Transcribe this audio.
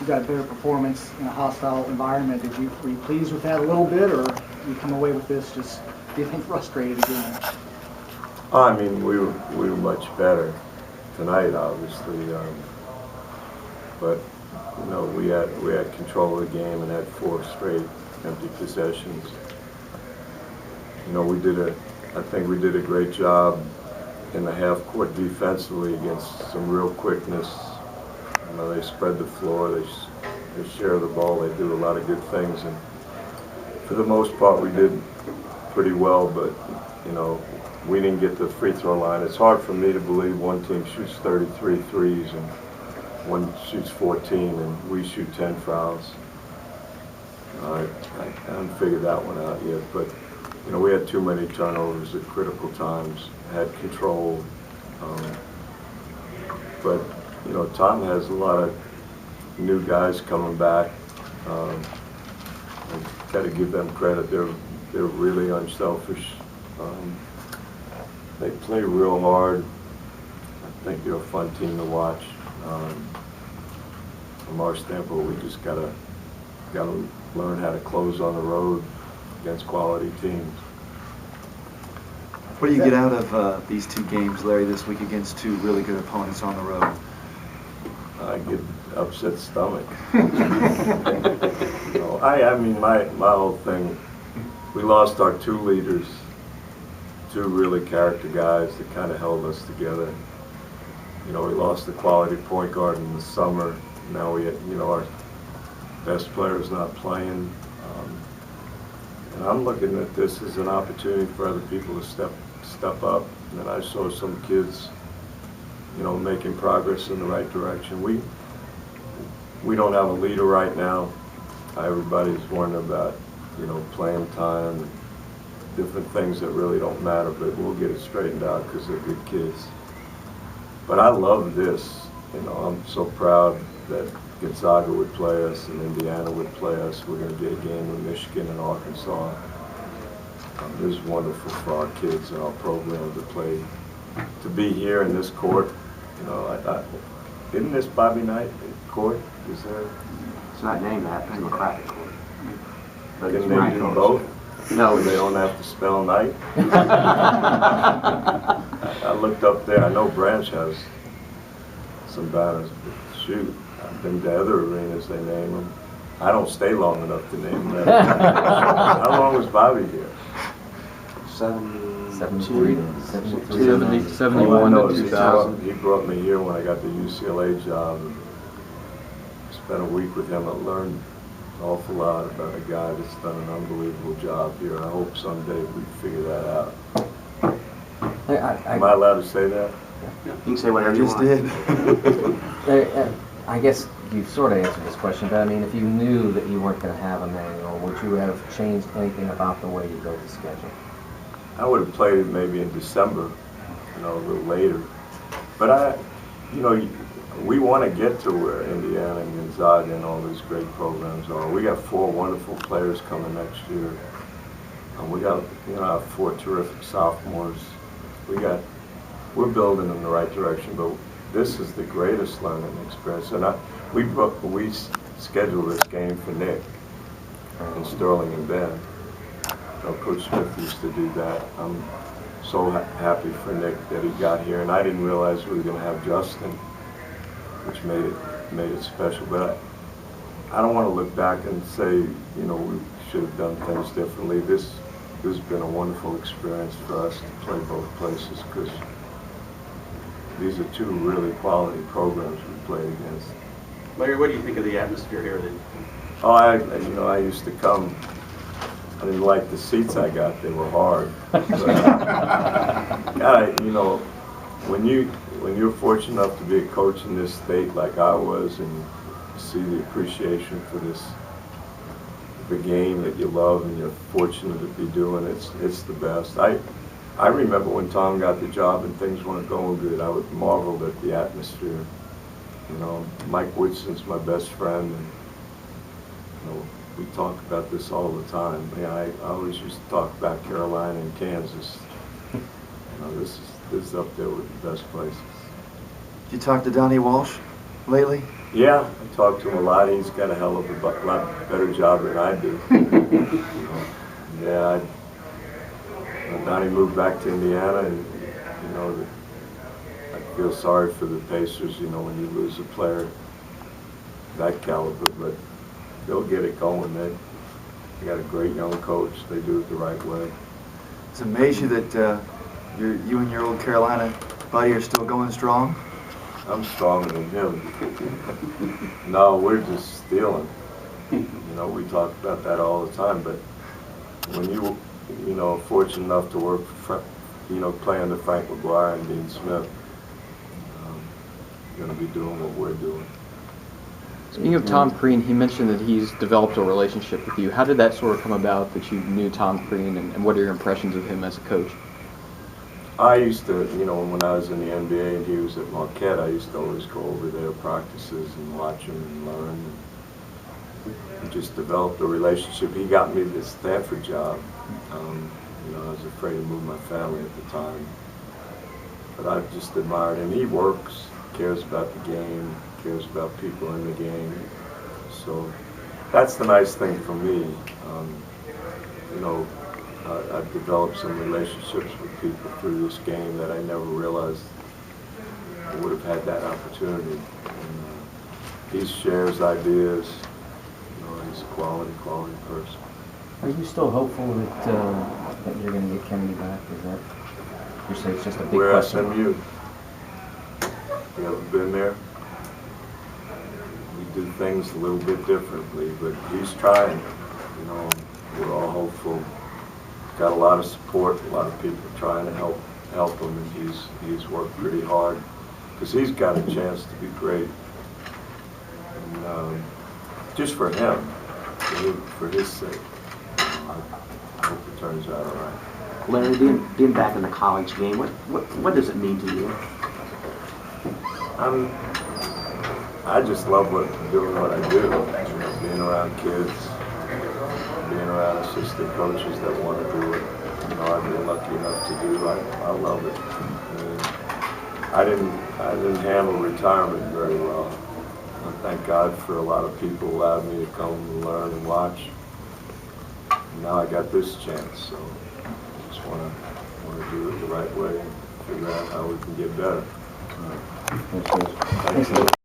got a better performance in a hostile environment. Were you pleased with that a little bit, or you come away with this just feeling frustrated again? I mean, we were much better tonight, obviously, but you know, we had control of the game and had 4 straight empty possessions. You know, I think we did a great job in the half court defensively against some real quickness. You know, they spread the floor, they share the ball, they do a lot of good things, and for the most part we did pretty well, but you know, we didn't get the free throw line. It's hard for me to believe one team shoots 33 threes and one shoots 14 and we shoot 10 fouls. I haven't figured that one out yet, but you know, we had too many turnovers at critical times, had control, but you know, Tom has a lot of new guys coming back. I got to give them credit. They're really unselfish. They play real hard. I think they're a fun team to watch. From our standpoint, we just gotta learn how to close on the road against quality teams. What do you get out of these 2 games, Larry, this week against 2 really good opponents on the road? I get upset stomach. You know, I mean, my whole thing, we lost our 2 leaders, 2 really character guys that kind of held us together. You know, we lost the quality point guard in the summer. Now we, you know, our best player is not playing. And I'm looking at this as an opportunity for other people to step up. And I saw some kids, you know, making progress in the right direction. We don't have a leader right now. Everybody's wondering about, you know, playing time and different things that really don't matter, but we'll get it straightened out because they're good kids. But I love this. You know, I'm so proud that Gonzaga would play us and Indiana would play us. We're going to get a game with Michigan and Arkansas. This is wonderful for our kids and our program to play, to be here in this court. You know, isn't this Bobby Knight court? Is there? It's not named that, Democratic court. But Can they do both? No, they don't have to spell night. I looked up there. I know Branch has some banners, but shoot, I've been to other arenas. They name them. I don't stay long enough to name them. How long was Bobby here? 73, 71 to 2000. He brought me here when I got the UCLA job. And spent a week with him. I learned an awful lot about a guy that's done an unbelievable job here. I hope someday we figure that out. Am I allowed to say that? you can say whatever you Just want. did. I guess you sort of answered this question, but I mean, if you knew that you weren't going to have a manual, would you have changed anything about the way you built the schedule? I would have played it maybe in December, you know, a little later. But you know, we want to get to where Indiana and Gonzaga and all these great programs are. We got 4 wonderful players coming next year. We got, you know, 4 terrific sophomores. We're building in the right direction, but this is the greatest learning experience. And we scheduled this game for Nick and Sterling and Ben. You know, Coach Smith used to do that. I'm so happy for Nick that he got here, and I didn't realize we were going to have Justin, which made it special. But I don't want to look back and say, you know, we should have done things differently. This has been a wonderful experience for us to play both places because these are 2 really quality programs we played against. Larry, what do you think of the atmosphere here? Oh, I used to come. I didn't like the seats I got; they were hard. But, you know, when you're fortunate enough to be a coach in this state like I was, and you see the appreciation for the game that you love and you're fortunate to be doing, it's the best. I remember when Tom got the job and things weren't going good. I would marvel at the atmosphere. You know, Mike Woodson's my best friend, and you know, we talk about this all the time. Yeah, I always used to talk about Carolina and Kansas. You know, this is up there with the best places. Did you talk to Donnie Walsh lately? Yeah, I talk to him a lot. He's got a hell of a lot better job than I do. Yeah, Donnie moved back to Indiana, and you know, I feel sorry for the Pacers. You know, when you lose a player that caliber, but they'll get it going. They got a great young coach. They do it the right way. It's amazing that you and your old Carolina buddy are still going strong. I'm stronger than him. No, we're just stealing. You know, we talk about that all the time, but when you know, are fortunate enough to work for, play under Frank McGuire and Dean Smith, you're going to be doing what we're doing. Speaking of Tom Crean, he mentioned that he's developed a relationship with you. How did that sort of come about that you knew Tom Crean, and what are your impressions of him as a coach? I used to, when I was in the NBA and he was at Marquette, I used to always go over there practices and watch him and learn. And just developed a relationship. He got me this Stanford job. I was afraid to move my family at the time. But I just admired him. He works, cares about the game, cares about people in the game. So that's the nice thing for me. I've developed some relationships with people through this game that I never realized I would have had that opportunity. And, he shares ideas. He's a quality person. Are you still hopeful that you're going to get Kennedy back? Is that, you say it's just a big We're question? SMU. You haven't been there? We do things a little bit differently, but he's trying. We're all hopeful. Got a lot of support, a lot of people trying to help him, and he's worked pretty hard because he's got a chance to be great. And, just for him, for his sake, I hope it turns out all right. Larry, being back in the college game, what does it mean to you? I just love doing what I do. Being around kids, being around assistant coaches that want to do it. I've been lucky enough to do. I love it. I didn't handle retirement very well. I thank God for a lot of people allowed me to come and learn and watch. And now I got this chance, so I just want to do it the right way and figure out how we can get better. Thanks, Coach. Thanks, Coach.